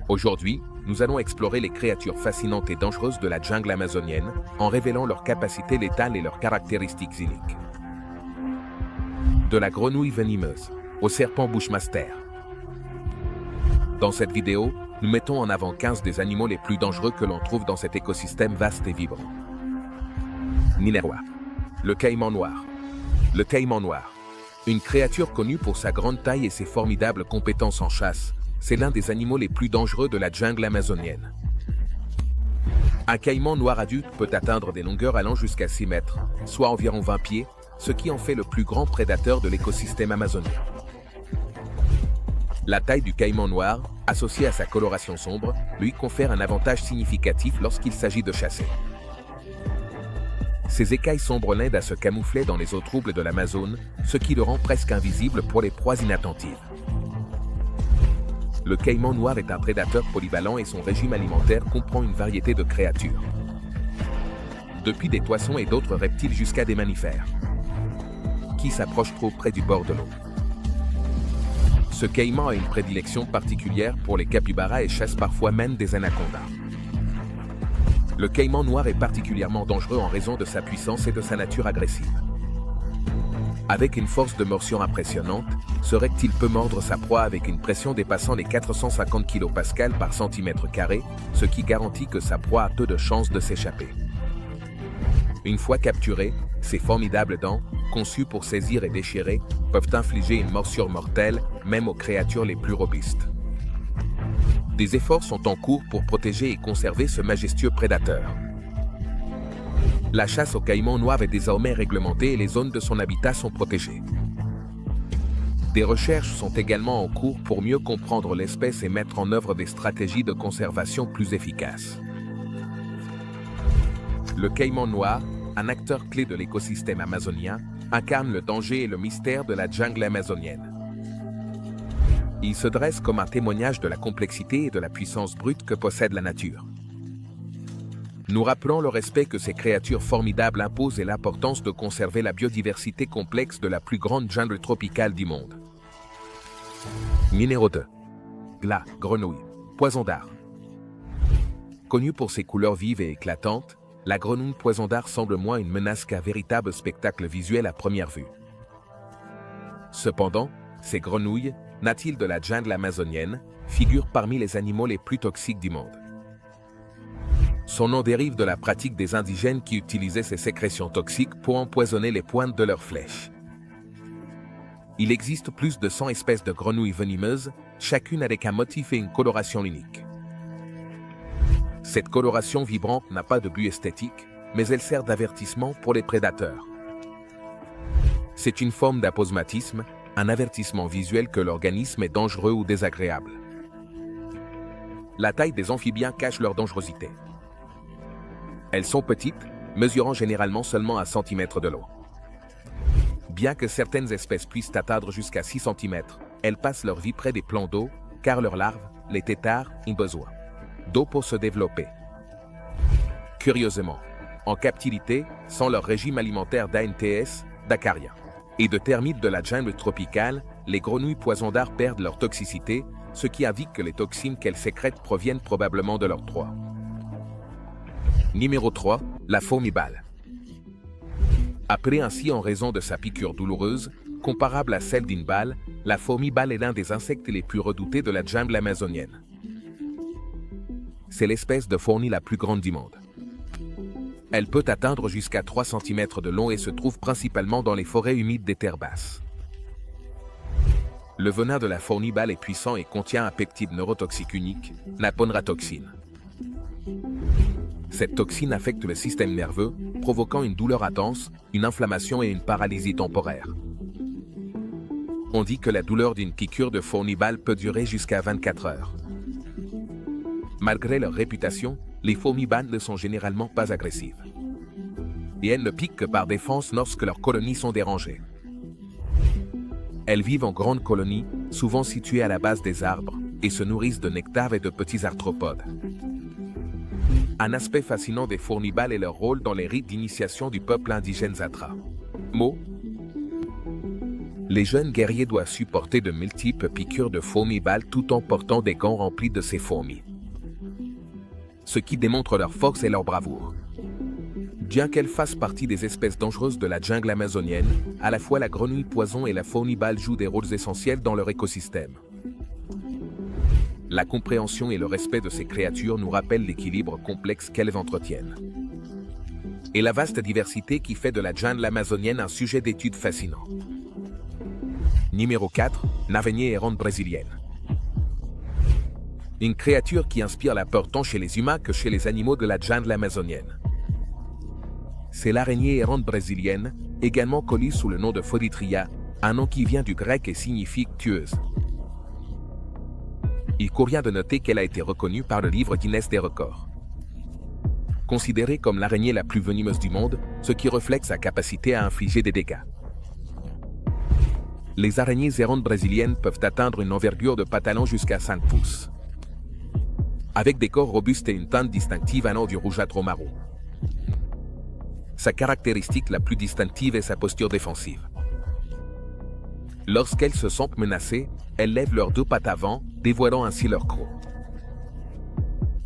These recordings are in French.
Aujourd'hui, nous allons explorer les créatures fascinantes et dangereuses de la jungle amazonienne en révélant leurs capacités létales et leurs caractéristiques uniques. De la grenouille venimeuse au serpent bushmaster. Dans cette vidéo, nous mettons en avant 15 des animaux les plus dangereux que l'on trouve dans cet écosystème vaste et vibrant. Numéro 1. Le caïman noir. Le caïman noir. Une créature connue pour sa grande taille et ses formidables compétences en chasse, c'est l'un des animaux les plus dangereux de la jungle amazonienne. Un caïman noir adulte peut atteindre des longueurs allant jusqu'à 6 mètres, soit environ 20 pieds, ce qui en fait le plus grand prédateur de l'écosystème amazonien. La taille du caïman noir, associée à sa coloration sombre, lui confère un avantage significatif lorsqu'il s'agit de chasser. Ses écailles sombres l'aident à se camoufler dans les eaux troubles de l'Amazone, ce qui le rend presque invisible pour les proies inattentives. Le caïman noir est un prédateur polyvalent et son régime alimentaire comprend une variété de créatures. Depuis des poissons et d'autres reptiles jusqu'à des mammifères, qui s'approchent trop près du bord de l'eau. Ce caïman a une prédilection particulière pour les capybaras et chasse parfois même des anacondas. Le caïman noir est particulièrement dangereux en raison de sa puissance et de sa nature agressive. Avec une force de morsure impressionnante, ce reptile peut mordre sa proie avec une pression dépassant les 450 kPa par centimètre carré, ce qui garantit que sa proie a peu de chances de s'échapper. Une fois capturé, ses formidables dents, conçues pour saisir et déchirer, peuvent infliger une morsure mortelle, même aux créatures les plus robustes. Des efforts sont en cours pour protéger et conserver ce majestueux prédateur. La chasse au caïman noir est désormais réglementée et les zones de son habitat sont protégées. Des recherches sont également en cours pour mieux comprendre l'espèce et mettre en œuvre des stratégies de conservation plus efficaces. Le caïman noir, un acteur clé de l'écosystème amazonien, incarne le danger et le mystère de la jungle amazonienne. Il se dresse comme un témoignage de la complexité et de la puissance brute que possède la nature. Nous rappelons le respect que ces créatures formidables imposent et l'importance de conserver la biodiversité complexe de la plus grande jungle tropicale du monde. Numéro 2. La grenouille, poison d'Arc. Connue pour ses couleurs vives et éclatantes, la grenouille poison d'Arc semble moins une menace qu'un véritable spectacle visuel à première vue. Cependant, ces grenouilles, natives de la jungle amazonienne, figurent parmi les animaux les plus toxiques du monde. Son nom dérive de la pratique des indigènes qui utilisaient ces sécrétions toxiques pour empoisonner les pointes de leurs flèches. Il existe plus de 100 espèces de grenouilles venimeuses, chacune avec un motif et une coloration unique. Cette coloration vibrante n'a pas de but esthétique, mais elle sert d'avertissement pour les prédateurs. C'est une forme d'aposmatisme, un avertissement visuel que l'organisme est dangereux ou désagréable. La taille des amphibiens cache leur dangerosité. Elles sont petites, mesurant généralement seulement 1 cm de long. Bien que certaines espèces puissent atteindre jusqu'à 6 cm, elles passent leur vie près des plans d'eau, car leurs larves, les têtards, ont besoin d'eau pour se développer. Curieusement, en captivité, sans leur régime alimentaire d'ANTS, d'acariens et de termites de la jungle tropicale, les grenouilles poison d'Arc perdent leur toxicité, ce qui indique que les toxines qu'elles sécrètent proviennent probablement de leur proie. Numéro 3. La fourmi-balle. Appelée ainsi en raison de sa piqûre douloureuse, comparable à celle d'une balle, la fourmi-balle est l'un des insectes les plus redoutés de la jungle amazonienne. C'est l'espèce de fourmi la plus grande du monde. Elle peut atteindre jusqu'à 3 cm de long et se trouve principalement dans les forêts humides des terres basses. Le venin de la fourmi-balle est puissant et contient un peptide neurotoxique unique, la ponratoxine. Cette toxine affecte le système nerveux, provoquant une douleur intense, une inflammation et une paralysie temporaire. On dit que la douleur d'une piqûre de fourmi-balle peut durer jusqu'à 24 heures. Malgré leur réputation, les fourmis-balles ne sont généralement pas agressives. Et elles ne piquent que par défense lorsque leurs colonies sont dérangées. Elles vivent en grandes colonies, souvent situées à la base des arbres, et se nourrissent de nectar et de petits arthropodes. Un aspect fascinant des fourmis-balles est leur rôle dans les rites d'initiation du peuple indigène Zatra. Mo, Les jeunes guerriers doivent supporter de multiples piqûres de fourmis balles tout en portant des gants remplis de ces fourmis. Ce qui démontre leur force et leur bravoure. Bien qu'elles fassent partie des espèces dangereuses de la jungle amazonienne, à la fois la grenouille poison et la fourmi balle jouent des rôles essentiels dans leur écosystème. La compréhension et le respect de ces créatures nous rappellent l'équilibre complexe qu'elles entretiennent. Et la vaste diversité qui fait de la jungle amazonienne un sujet d'étude fascinant. Numéro 4, l'araignée errante brésilienne. Une créature qui inspire la peur tant chez les humains que chez les animaux de la jungle amazonienne. C'est l'araignée errante brésilienne, également connue sous le nom de Phoditria, un nom qui vient du grec et signifie tueuse. Il convient de noter qu'elle a été reconnue par le livre Guinness des records. Considérée comme l'araignée la plus venimeuse du monde, ce qui reflète sa capacité à infliger des dégâts. Les araignées errantes brésiliennes peuvent atteindre une envergure de pantalon jusqu'à 5 pouces. Avec des corps robustes et une teinte distinctive allant du rougeâtre au marron. Sa caractéristique la plus distinctive est sa posture défensive. Lorsqu'elles se sentent menacées, elles lèvent leurs deux pattes avant, dévoilant ainsi leur croc.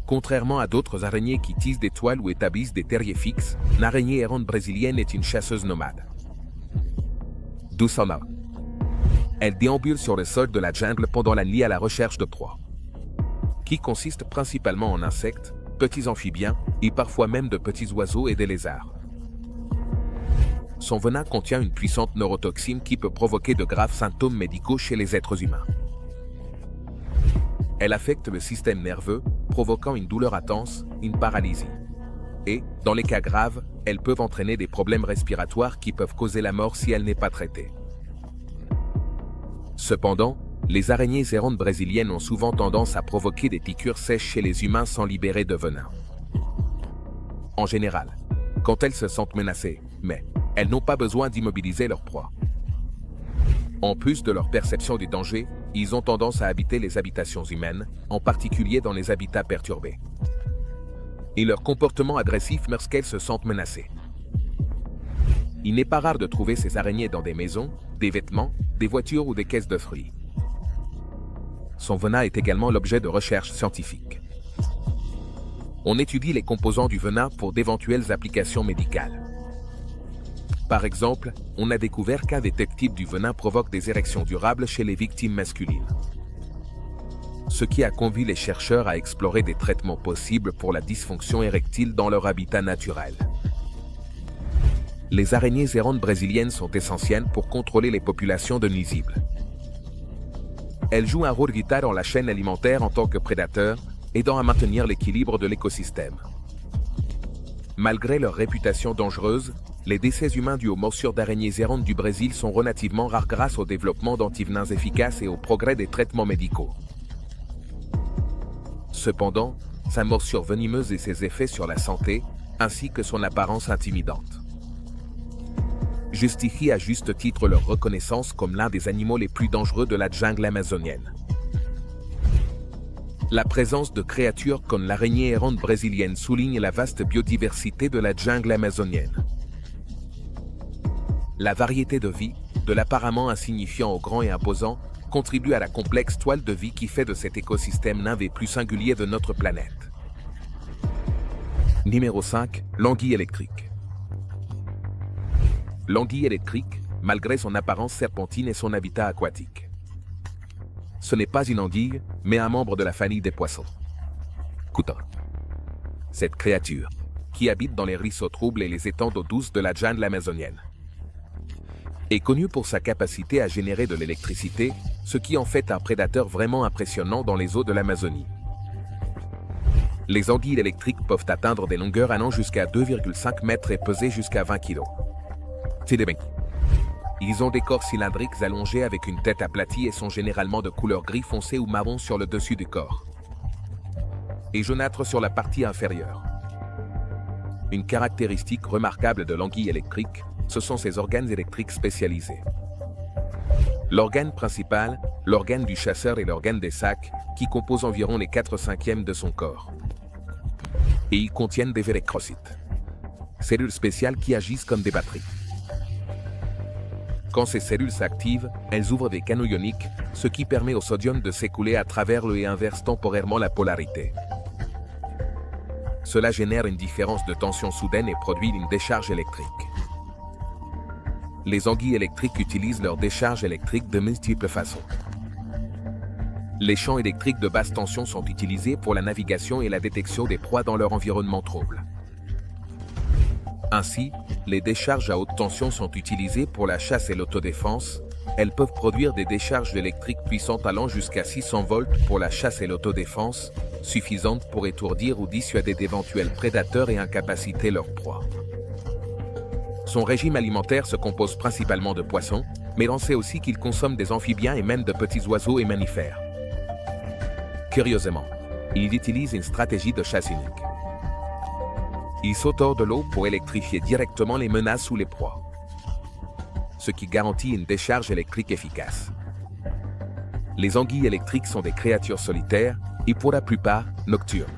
Contrairement à d'autres araignées qui tissent des toiles ou établissent des terriers fixes, l'araignée errante brésilienne est une chasseuse nomade. D'où son nom. Elle déambule sur le sol de la jungle pendant la nuit à la recherche de proies, qui consiste principalement en insectes, petits amphibiens et parfois même de petits oiseaux et des lézards. Son venin contient une puissante neurotoxine qui peut provoquer de graves symptômes médicaux chez les êtres humains. Elle affecte le système nerveux, provoquant une douleur intense, une paralysie. Et, dans les cas graves, elles peuvent entraîner des problèmes respiratoires qui peuvent causer la mort si elle n'est pas traitée. Cependant, les araignées errantes brésiliennes ont souvent tendance à provoquer des piqûres sèches chez les humains sans libérer de venin. En général, quand elles se sentent menacées, mais elles n'ont pas besoin d'immobiliser leur proie. En plus de leur perception du danger, ils ont tendance à habiter les habitations humaines, en particulier dans les habitats perturbés. Et leur comportement agressif lorsqu'elles se sentent menacées. Il n'est pas rare de trouver ces araignées dans des maisons, des vêtements, des voitures ou des caisses de fruits. Son venin est également l'objet de recherches scientifiques. On étudie les composants du venin pour d'éventuelles applications médicales. Par exemple, on a découvert qu'un des types du venin provoque des érections durables chez les victimes masculines. Ce qui a conduit les chercheurs à explorer des traitements possibles pour la dysfonction érectile dans leur habitat naturel. Les araignées errantes brésiliennes sont essentielles pour contrôler les populations de nuisibles. Elles jouent un rôle vital dans la chaîne alimentaire en tant que prédateurs, aidant à maintenir l'équilibre de l'écosystème. Malgré leur réputation dangereuse, les décès humains dus aux morsures d'araignées errantes du Brésil sont relativement rares grâce au développement d'antivenins efficaces et au progrès des traitements médicaux. Cependant, sa morsure venimeuse et ses effets sur la santé, ainsi que son apparence intimidante, justifient à juste titre leur reconnaissance comme l'un des animaux les plus dangereux de la jungle amazonienne. La présence de créatures comme l'araignée errante brésilienne souligne la vaste biodiversité de la jungle amazonienne. La variété de vie, de l'apparemment insignifiant au grand et imposant, contribue à la complexe toile de vie qui fait de cet écosystème l'un des plus singuliers de notre planète. Numéro 5, l'anguille électrique. L'anguille électrique, malgré son apparence serpentine et son habitat aquatique. Ce n'est pas une anguille, mais un membre de la famille des poissons. Couta. Cette créature, qui habite dans les ruisseaux troubles et les étangs d'eau douce de la jungle amazonienne, est connue pour sa capacité à générer de l'électricité, ce qui en fait un prédateur vraiment impressionnant dans les eaux de l'Amazonie. Les anguilles électriques peuvent atteindre des longueurs allant jusqu'à 2,5 mètres et peser jusqu'à 20 kg. Ils ont des corps cylindriques allongés avec une tête aplatie et sont généralement de couleur gris foncé ou marron sur le dessus du corps, et jaunâtre sur la partie inférieure. Une caractéristique remarquable de l'anguille électrique, ce sont ses organes électriques spécialisés. L'organe principal, l'organe du chasseur et l'organe des sacs, qui composent environ les 4/5 de son corps. Et ils contiennent des électrocytes, cellules spéciales qui agissent comme des batteries. Quand ces cellules s'activent, elles ouvrent des canaux ioniques, ce qui permet au sodium de s'écouler à travers le et inverse temporairement la polarité. Cela génère une différence de tension soudaine et produit une décharge électrique. Les anguilles électriques utilisent leur décharge électrique de multiples façons. Les champs électriques de basse tension sont utilisés pour la navigation et la détection des proies dans leur environnement trouble. Ainsi, les décharges à haute tension sont utilisées pour la chasse et l'autodéfense. Elles peuvent produire des décharges électriques puissantes allant jusqu'à 600 volts pour la chasse et l'autodéfense, suffisantes pour étourdir ou dissuader d'éventuels prédateurs et incapaciter leurs proies. Son régime alimentaire se compose principalement de poissons, mais on sait aussi qu'il consomme des amphibiens et même de petits oiseaux et mammifères. Curieusement, il utilise une stratégie de chasse unique. Il saute hors de l'eau pour électrifier directement les menaces ou les proies, ce qui garantit une décharge électrique efficace. Les anguilles électriques sont des créatures solitaires et pour la plupart nocturnes.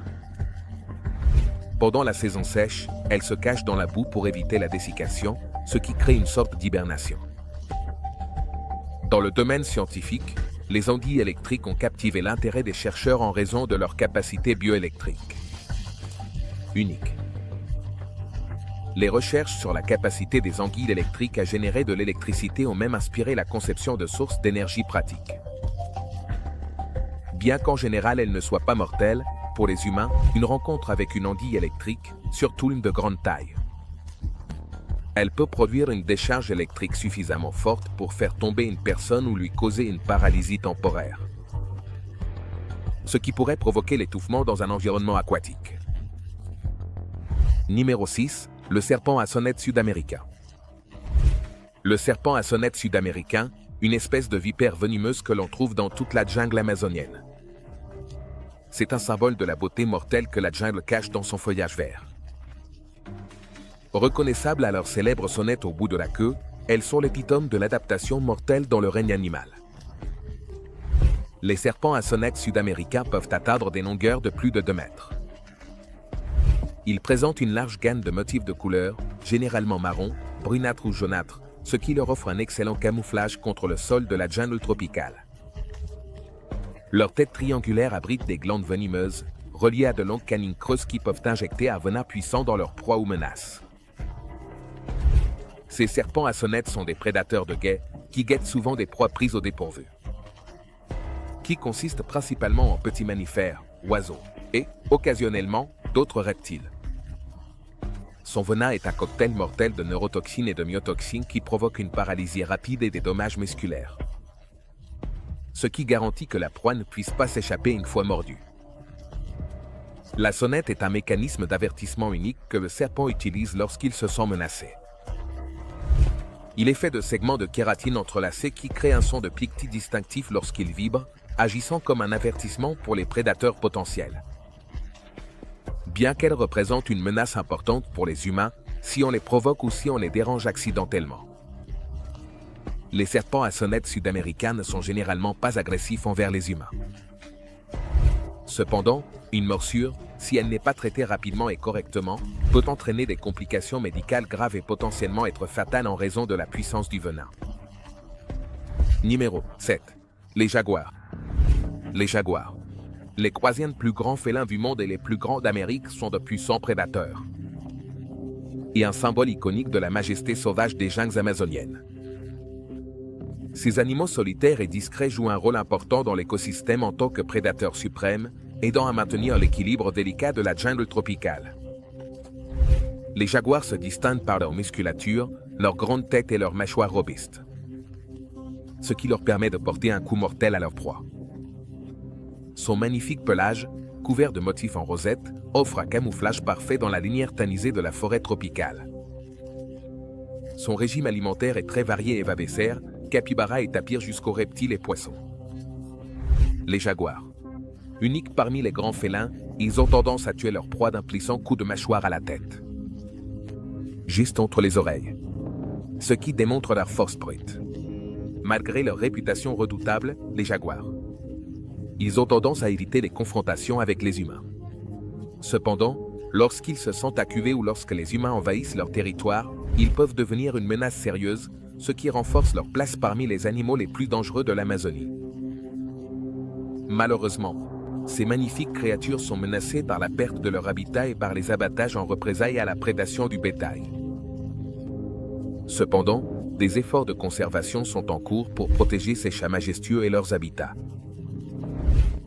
Pendant la saison sèche, elles se cachent dans la boue pour éviter la dessiccation, ce qui crée une sorte d'hibernation. Dans le domaine scientifique, les anguilles électriques ont captivé l'intérêt des chercheurs en raison de leur capacité bioélectrique unique. Les recherches sur la capacité des anguilles électriques à générer de l'électricité ont même inspiré la conception de sources d'énergie pratiques. Bien qu'en général elles ne soient pas mortelles, pour les humains, une rencontre avec une anguille électrique, surtout une de grande taille, elle peut produire une décharge électrique suffisamment forte pour faire tomber une personne ou lui causer une paralysie temporaire, ce qui pourrait provoquer l'étouffement dans un environnement aquatique. Numéro 6. Le serpent à sonnette sud-américain. Le serpent à sonnette sud-américain, une espèce de vipère venimeuse que l'on trouve dans toute la jungle amazonienne. C'est un symbole de la beauté mortelle que la jungle cache dans son feuillage vert. Reconnaissables à leur célèbre sonnette au bout de la queue, elles sont l'épitome de l'adaptation mortelle dans le règne animal. Les serpents à sonnette sud-américains peuvent atteindre des longueurs de plus de 2 mètres. Ils présentent une large gamme de motifs de couleurs, généralement marron, brunâtre ou jaunâtre, ce qui leur offre un excellent camouflage contre le sol de la jungle tropicale. Leur tête triangulaire abrite des glandes venimeuses, reliées à de longues canines creuses qui peuvent injecter un venin puissant dans leur proie ou menace. Ces serpents à sonnette sont des prédateurs de guet, qui guettent souvent des proies prises au dépourvu, qui consistent principalement en petits mammifères, oiseaux, et, occasionnellement, d'autres reptiles. Son venin est un cocktail mortel de neurotoxines et de myotoxines qui provoque une paralysie rapide et des dommages musculaires, ce qui garantit que la proie ne puisse pas s'échapper une fois mordue. La sonnette est un mécanisme d'avertissement unique que le serpent utilise lorsqu'il se sent menacé. Il est fait de segments de kératine entrelacés qui créent un son de cliquetis distinctif lorsqu'il vibre, agissant comme un avertissement pour les prédateurs potentiels. Bien qu'elles représentent une menace importante pour les humains, si on les provoque ou si on les dérange accidentellement. Les serpents à sonnette sud-américains ne sont généralement pas agressifs envers les humains. Cependant, une morsure, si elle n'est pas traitée rapidement et correctement, peut entraîner des complications médicales graves et potentiellement être fatale en raison de la puissance du venin. Numéro 7. Les jaguars. Les jaguars. Les troisièmes plus grands félins du monde et les plus grands d'Amérique sont de puissants prédateurs et un symbole iconique de la majesté sauvage des jungles amazoniennes. Ces animaux solitaires et discrets jouent un rôle important dans l'écosystème en tant que prédateurs suprêmes, aidant à maintenir l'équilibre délicat de la jungle tropicale. Les jaguars se distinguent par leur musculature, leur grande tête et leurs mâchoires robustes, ce qui leur permet de porter un coup mortel à leur proie. Son magnifique pelage, couvert de motifs en rosette, offre un camouflage parfait dans la linière tanisée de la forêt tropicale. Son régime alimentaire est très varié et va des cerfs, capybaras et tapirs jusqu'aux reptiles et poissons. Les jaguars. Uniques parmi les grands félins, ils ont tendance à tuer leur proie d'un puissant coup de mâchoire à la tête, juste entre les oreilles, ce qui démontre leur force brute. Malgré leur réputation redoutable, les jaguars, ils ont tendance à éviter les confrontations avec les humains. Cependant, lorsqu'ils se sentent acculés ou lorsque les humains envahissent leur territoire, ils peuvent devenir une menace sérieuse, ce qui renforce leur place parmi les animaux les plus dangereux de l'Amazonie. Malheureusement, ces magnifiques créatures sont menacées par la perte de leur habitat et par les abattages en représailles à la prédation du bétail. Cependant, des efforts de conservation sont en cours pour protéger ces chats majestueux et leurs habitats,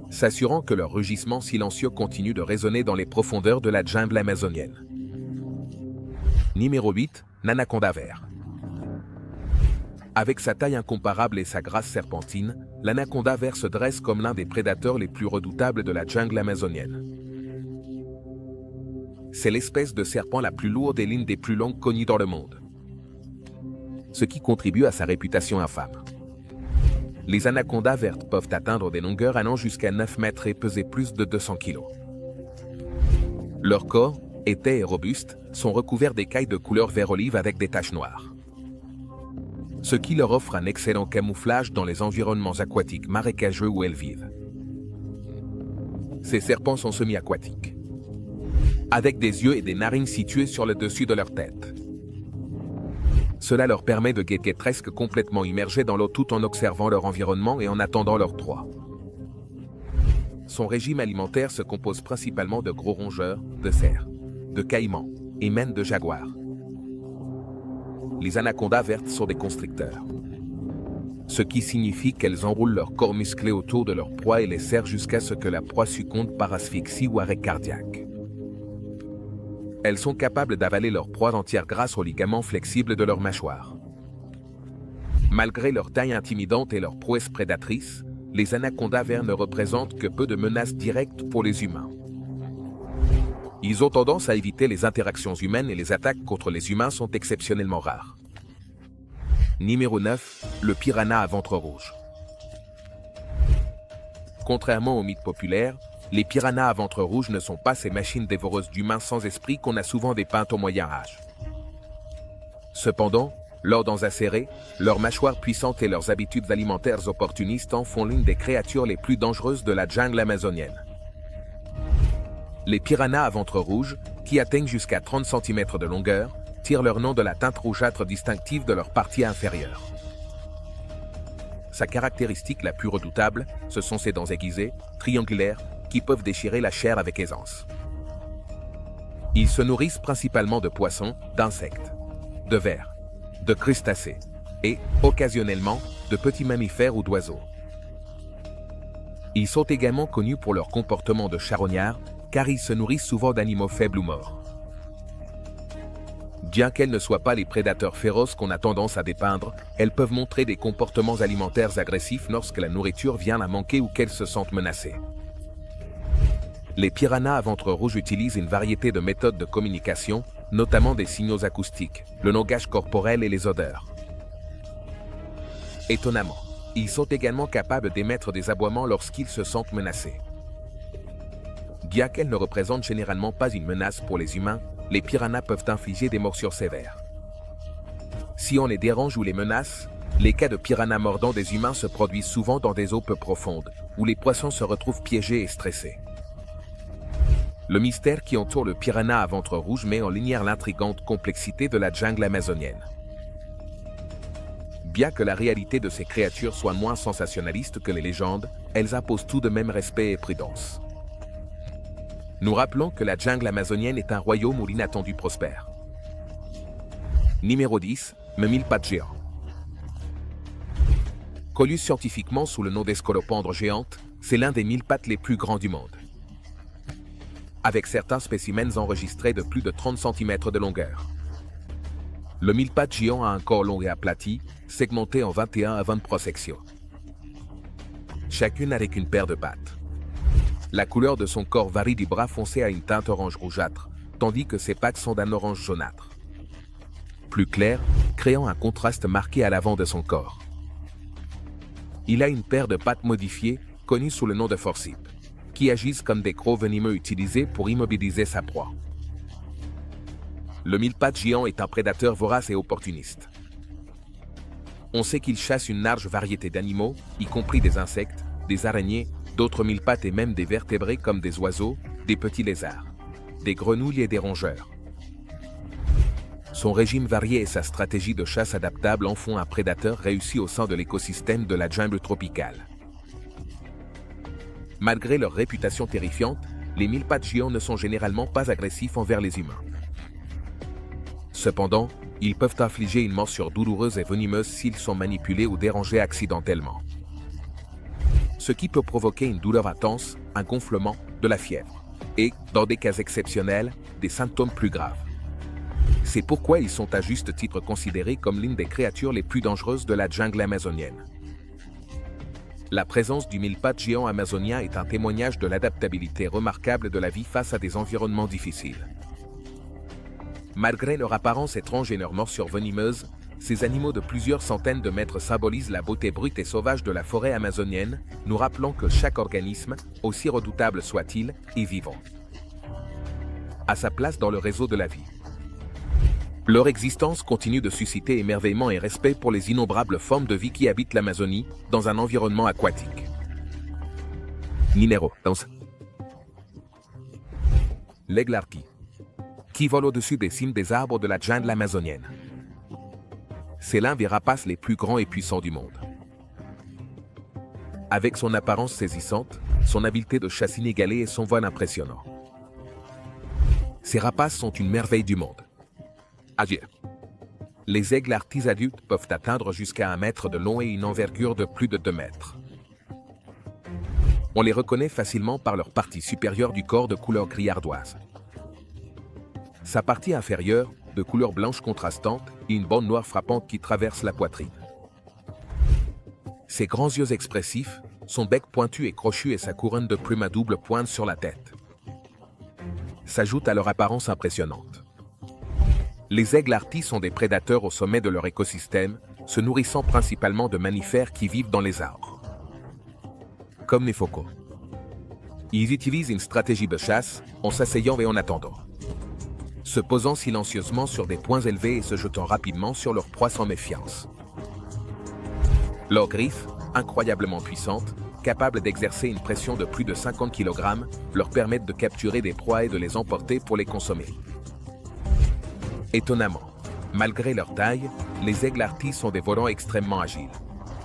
s'assurant que leur rugissement silencieux continue de résonner dans les profondeurs de la jungle amazonienne. Numéro 8, l'anaconda vert. Avec sa taille incomparable et sa grâce serpentine, l'anaconda vert se dresse comme l'un des prédateurs les plus redoutables de la jungle amazonienne. C'est l'espèce de serpent la plus lourde et l'une des plus longues connues dans le monde, ce qui contribue à sa réputation infâme. Les anacondas vertes peuvent atteindre des longueurs allant jusqu'à 9 mètres et peser plus de 200 kg. Leur corps, épais et robuste, sont recouverts d'écailles de couleur vert olive avec des taches noires, ce qui leur offre un excellent camouflage dans les environnements aquatiques marécageux où elles vivent. Ces serpents sont semi-aquatiques, avec des yeux et des narines situés sur le dessus de leur tête. Cela leur permet de guetter presque complètement immergés dans l'eau tout en observant leur environnement et en attendant leur proie. Son régime alimentaire se compose principalement de gros rongeurs, de cerfs, de caïmans et même de jaguars. Les anacondas vertes sont des constricteurs, ce qui signifie qu'elles enroulent leur corps musclé autour de leur proie et les serrent jusqu'à ce que la proie succombe par asphyxie ou arrêt cardiaque. Elles sont capables d'avaler leur proie entière grâce aux ligaments flexibles de leur mâchoire. Malgré leur taille intimidante et leur prouesse prédatrice, les anacondas verts ne représentent que peu de menaces directes pour les humains. Ils ont tendance à éviter les interactions humaines et les attaques contre les humains sont exceptionnellement rares. Numéro 9, le piranha à ventre rouge. Contrairement au mythe populaire, les piranhas à ventre rouge ne sont pas ces machines dévoreuses d'humains sans esprit qu'on a souvent dépeintes au Moyen-Âge. Cependant, leurs dents acérées, leurs mâchoires puissantes et leurs habitudes alimentaires opportunistes en font l'une des créatures les plus dangereuses de la jungle amazonienne. Les piranhas à ventre rouge, qui atteignent jusqu'à 30 cm de longueur, tirent leur nom de la teinte rougeâtre distinctive de leur partie inférieure. Sa caractéristique la plus redoutable, ce sont ses dents aiguisées, triangulaires, qui peuvent déchirer la chair avec aisance. Ils se nourrissent principalement de poissons, d'insectes, de vers, de crustacés et, occasionnellement, de petits mammifères ou d'oiseaux. Ils sont également connus pour leur comportement de charognards, car ils se nourrissent souvent d'animaux faibles ou morts. Bien qu'elles ne soient pas les prédateurs féroces qu'on a tendance à dépeindre, elles peuvent montrer des comportements alimentaires agressifs lorsque la nourriture vient à manquer ou qu'elles se sentent menacées. Les piranhas à ventre rouge utilisent une variété de méthodes de communication, notamment des signaux acoustiques, le langage corporel et les odeurs. Étonnamment, ils sont également capables d'émettre des aboiements lorsqu'ils se sentent menacés. Bien qu'elles ne représentent généralement pas une menace pour les humains, les piranhas peuvent infliger des morsures sévères. Si on les dérange ou les menace, les cas de piranhas mordant des humains se produisent souvent dans des eaux peu profondes, où les poissons se retrouvent piégés et stressés. Le mystère qui entoure le piranha à ventre rouge met en lumière l'intrigante complexité de la jungle amazonienne. Bien que la réalité de ces créatures soit moins sensationnaliste que les légendes, elles imposent tout de même respect et prudence. Nous rappelons que la jungle amazonienne est un royaume où l'inattendu prospère. Numéro 10, le mille-pattes géant. Connu scientifiquement sous le nom d'escolopendre géante, c'est l'un des mille-pattes les plus grands du monde, avec certains spécimens enregistrés de plus de 30 cm de longueur. Le mille-pattes géant a un corps long et aplati, segmenté en 21 à 23 sections, chacune avec une paire de pattes. La couleur de son corps varie du brun foncé à une teinte orange rougeâtre, tandis que ses pattes sont d'un orange jaunâtre, plus clair, créant un contraste marqué à l'avant de son corps. Il a une paire de pattes modifiées, connue sous le nom de forceps, qui agissent comme des crocs venimeux utilisés pour immobiliser sa proie. Le mille-pattes géant est un prédateur vorace et opportuniste. On sait qu'il chasse une large variété d'animaux, y compris des insectes, des araignées, d'autres mille-pattes et même des vertébrés comme des oiseaux, des petits lézards, des grenouilles et des rongeurs. Son régime varié et sa stratégie de chasse adaptable en font un prédateur réussi au sein de l'écosystème de la jungle tropicale. Malgré leur réputation terrifiante, les mille-pattes géants ne sont généralement pas agressifs envers les humains. Cependant, ils peuvent infliger une morsure douloureuse et venimeuse s'ils sont manipulés ou dérangés accidentellement. Ce qui peut provoquer une douleur intense, un gonflement, de la fièvre, et, dans des cas exceptionnels, des symptômes plus graves. C'est pourquoi ils sont à juste titre considérés comme l'une des créatures les plus dangereuses de la jungle amazonienne. La présence du mille-pattes géant amazonien est un témoignage de l'adaptabilité remarquable de la vie face à des environnements difficiles. Malgré leur apparence étrange et leur morsure venimeuse, ces animaux de plusieurs centaines de mètres symbolisent la beauté brute et sauvage de la forêt amazonienne, nous rappelant que chaque organisme, aussi redoutable soit-il, est vivant, à sa place dans le réseau de la vie. Leur existence continue de susciter émerveillement et respect pour les innombrables formes de vie qui habitent l'Amazonie dans un environnement aquatique. Numéro 11. L'aigle harki, qui vole au-dessus des cimes des arbres de la jungle amazonienne. C'est l'un des rapaces les plus grands et puissants du monde. Avec son apparence saisissante, son habileté de chasse inégalée et son vol impressionnant. Ces rapaces sont une merveille du monde. Adieu. Les aigles harkis adultes peuvent atteindre jusqu'à 1 mètre de long et une envergure de plus de 2 mètres. On les reconnaît facilement par leur partie supérieure du corps de couleur gris ardoise. Sa partie inférieure, de couleur blanche contrastante, et une bande noire frappante qui traverse la poitrine. Ses grands yeux expressifs, son bec pointu et crochu et sa couronne de plumes à double pointe sur la tête s'ajoutent à leur apparence impressionnante. Les aigles harkis sont des prédateurs au sommet de leur écosystème, se nourrissant principalement de mammifères qui vivent dans les arbres, comme les faucons. Ils utilisent une stratégie de chasse, en s'asseyant et en attendant, se posant silencieusement sur des points élevés et se jetant rapidement sur leur proie sans méfiance. Leurs griffes, incroyablement puissantes, capables d'exercer une pression de plus de 50 kg, leur permettent de capturer des proies et de les emporter pour les consommer. Étonnamment, malgré leur taille, les aigles harkis sont des volants extrêmement agiles,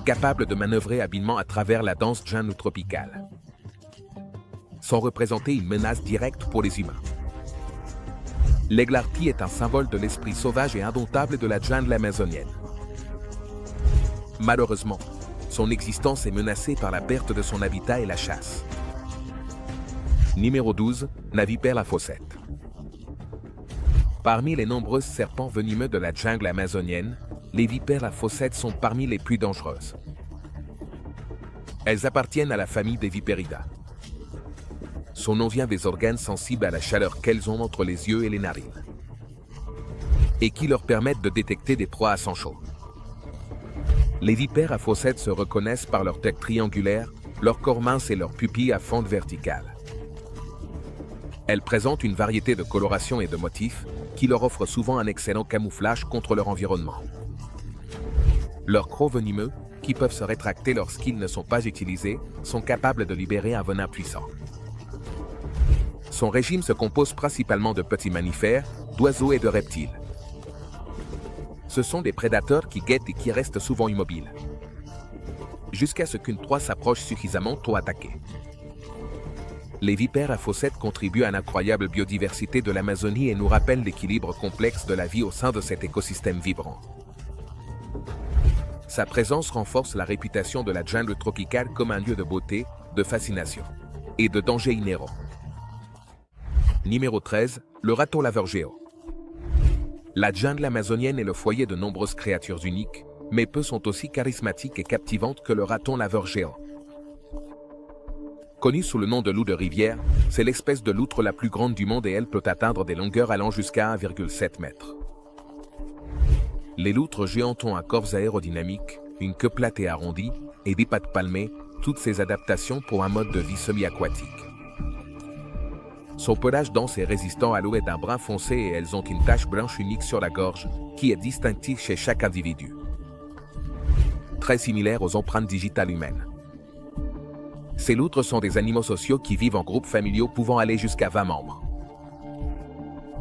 capables de manœuvrer habilement à travers la dense jungle tropicale, sans représenter une menace directe pour les humains. L'aigle harki est un symbole de l'esprit sauvage et indomptable de la jungle amazonienne. Malheureusement, son existence est menacée par la perte de son habitat et la chasse. Numéro 12, la vipère à fossette. Parmi les nombreux serpents venimeux de la jungle amazonienne, les vipères à fossette sont parmi les plus dangereuses. Elles appartiennent à la famille des Viperidae. Son nom vient des organes sensibles à la chaleur qu'elles ont entre les yeux et les narines, et qui leur permettent de détecter des proies à sang chaud. Les vipères à fossette se reconnaissent par leur tête triangulaire, leur corps mince et leurs pupilles à fente verticale. Elles présentent une variété de colorations et de motifs qui leur offrent souvent un excellent camouflage contre leur environnement. Leurs crocs venimeux, qui peuvent se rétracter lorsqu'ils ne sont pas utilisés, sont capables de libérer un venin puissant. Son régime se compose principalement de petits mammifères, d'oiseaux et de reptiles. Ce sont des prédateurs qui guettent et qui restent souvent immobiles, jusqu'à ce qu'une proie s'approche suffisamment pour attaquer. Les vipères à fossette contribuent à l'incroyable biodiversité de l'Amazonie et nous rappellent l'équilibre complexe de la vie au sein de cet écosystème vibrant. Sa présence renforce la réputation de la jungle tropicale comme un lieu de beauté, de fascination et de danger inhérent. Numéro 13, le raton laveur géant. La jungle amazonienne est le foyer de nombreuses créatures uniques, mais peu sont aussi charismatiques et captivantes que le raton laveur géant. Connu sous le nom de loup de rivière, c'est l'espèce de loutre la plus grande du monde et elle peut atteindre des longueurs allant jusqu'à 1,7 m. Les loutres géantes ont un corps aérodynamique, une queue plate et arrondie, et des pattes palmées, toutes ces adaptations pour un mode de vie semi-aquatique. Son pelage dense et résistant à l'eau est d'un brun foncé et elles ont une tache blanche unique sur la gorge, qui est distinctive chez chaque individu. Très similaire aux empreintes digitales humaines. Ces loutres sont des animaux sociaux qui vivent en groupes familiaux pouvant aller jusqu'à 20 membres.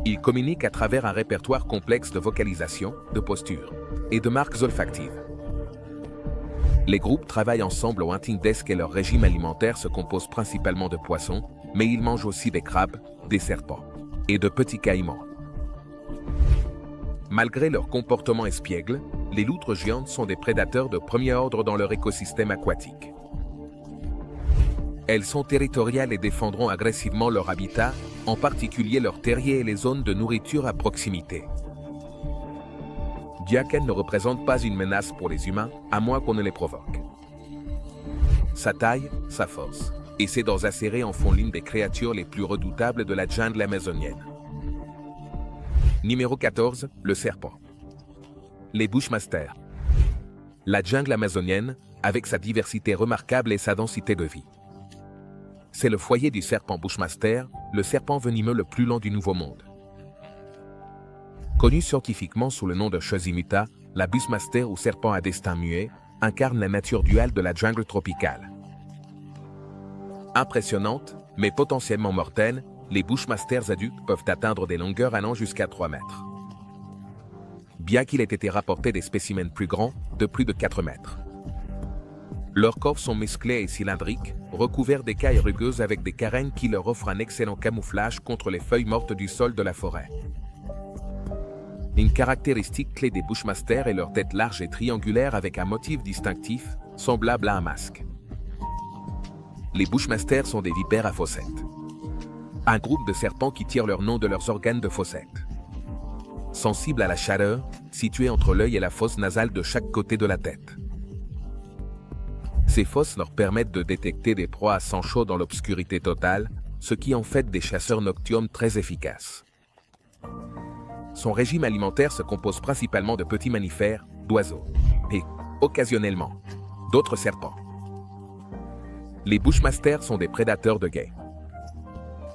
Ils communiquent à travers un répertoire complexe de vocalisation, de posture et de marques olfactives. Les groupes travaillent ensemble au hunting desk et leur régime alimentaire se compose principalement de poissons, mais ils mangent aussi des crabes, des serpents et de petits caïmans. Malgré leur comportement espiègle, les loutres géantes sont des prédateurs de premier ordre dans leur écosystème aquatique. Elles sont territoriales et défendront agressivement leur habitat, en particulier leurs terriers et les zones de nourriture à proximité. Diaken ne représente pas une menace pour les humains, à moins qu'on ne les provoque. Sa taille, sa force, et ses dents acérées en font l'une des créatures les plus redoutables de la jungle amazonienne. Numéro 14, le serpent. Les Bushmasters. La jungle amazonienne, avec sa diversité remarquable et sa densité de vie. C'est le foyer du serpent Bushmaster, le serpent venimeux le plus lent du Nouveau Monde. Connu scientifiquement sous le nom de Chozimuta, la Bushmaster ou serpent à destin muet, incarne la nature duale de la jungle tropicale. Impressionnante, mais potentiellement mortelle, les Bushmasters adultes peuvent atteindre des longueurs allant jusqu'à 3 mètres. Bien qu'il ait été rapporté des spécimens plus grands, de plus de 4 mètres. Leurs corps sont musclés et cylindriques, recouverts d'écailles rugueuses avec des carènes qui leur offrent un excellent camouflage contre les feuilles mortes du sol de la forêt. Une caractéristique clé des Bushmasters est leur tête large et triangulaire avec un motif distinctif, semblable à un masque. Les Bushmasters sont des vipères à fossettes. Un groupe de serpents qui tirent leur nom de leurs organes de fossettes. Sensibles à la chaleur, situés entre l'œil et la fosse nasale de chaque côté de la tête. Ces fosses leur permettent de détecter des proies à sang chaud dans l'obscurité totale, ce qui en fait des chasseurs nocturnes très efficaces. Son régime alimentaire se compose principalement de petits mammifères, d'oiseaux, et, occasionnellement, d'autres serpents. Les Bushmasters sont des prédateurs de guet.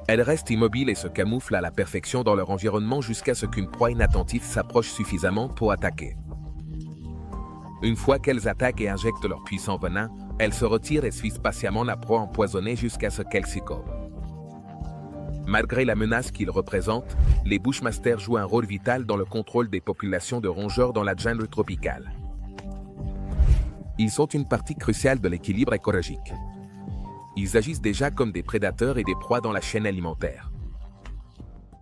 Elles restent immobiles et se camouflent à la perfection dans leur environnement jusqu'à ce qu'une proie inattentive s'approche suffisamment pour attaquer. Une fois qu'elles attaquent et injectent leur puissant venin, elles se retirent et suivent patiemment la proie empoisonnée jusqu'à ce qu'elle s'y colle. Malgré la menace qu'ils représentent, les Bushmasters jouent un rôle vital dans le contrôle des populations de rongeurs dans la jungle tropicale. Ils sont une partie cruciale de l'équilibre écologique. Ils agissent déjà comme des prédateurs et des proies dans la chaîne alimentaire.